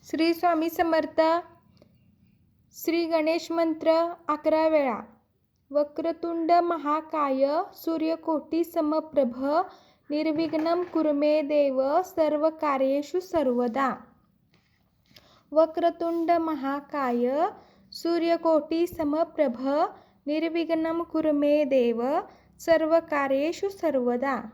श्री स्वामी समर्थ. श्री गणेश मंत्र 11 वेळा. वक्रतुंड महाकाय सूर्यकोटी समप्रभ निर्विघ्नं कुरु मे देव सर्वकार्येषु सर्वदा. वक्रतुंड महाकाय सूर्यकोटी समप्रभ निर्विघ्नं कुरु मे देव सर्वकार्येषु सर्वदा.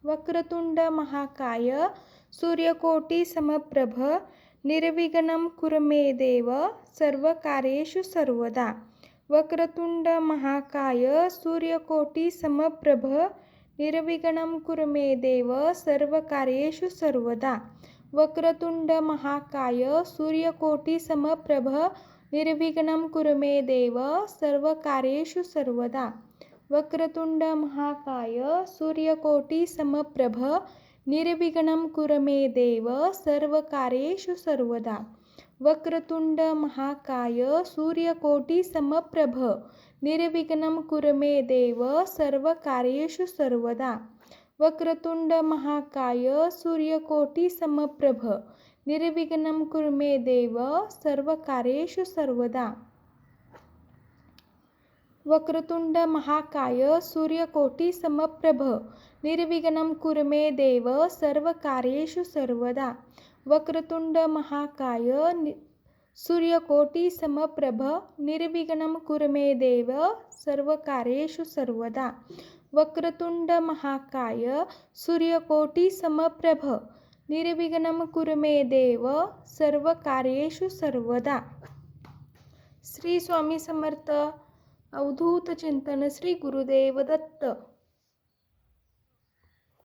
वक्रतुंड महाकाय सूर्यकोटी समप्रभ निर्विघ्नं कुरु मे देव सर्वकार्येषु सर्वदा. वक्रतुंड महाकाय सूर्यकोटी समप्रभ निर्विघ्नं कुरु मे देव सर्वकार्येषु सर्वदा. वक्रतुंड महाकाय सूर्यकोटी समप्रभ निर्विघ्नं कुरु मे देव सर्वकार्येषु सर्वदा. वक्रतुंड महाकाय सूर्यकोटी समप्रभ निर्विघ्नं कुरु मे देव सर्वकार्येषु सर्वदा. वक्रतुंड महाकाय सूर्यकोटी समप्रभ निर्विघ्नं कुरु मे देव सर्वकार्येषु सर्वदा. वक्रतुंड महाकाय सूर्यकोटी समप्रभ निर्विघ्नं कुरु मे देव सर्वकार्येषु सर्वदा. वक्रतुंड महाकाय सूर्यकोटी समप्रभ निर्विघ्नं कुरु मे देव सर्वकार्येषु सर्वदा. वक्रतुंड महाकाय सूर्यकोटी समप्रभ निर्विघ्नं कुरु मे देव सर्वकार्येषु सर्वदा. वक्रतुंड महाकाय सूर्यकोटी समप्रभ निर्विघ्नं कुरु मे देव सर्वकार्येषु सर्वदा. श्री स्वामी समर्थ. अवधूत चिंतन. श्री गुरुदेव दत्त.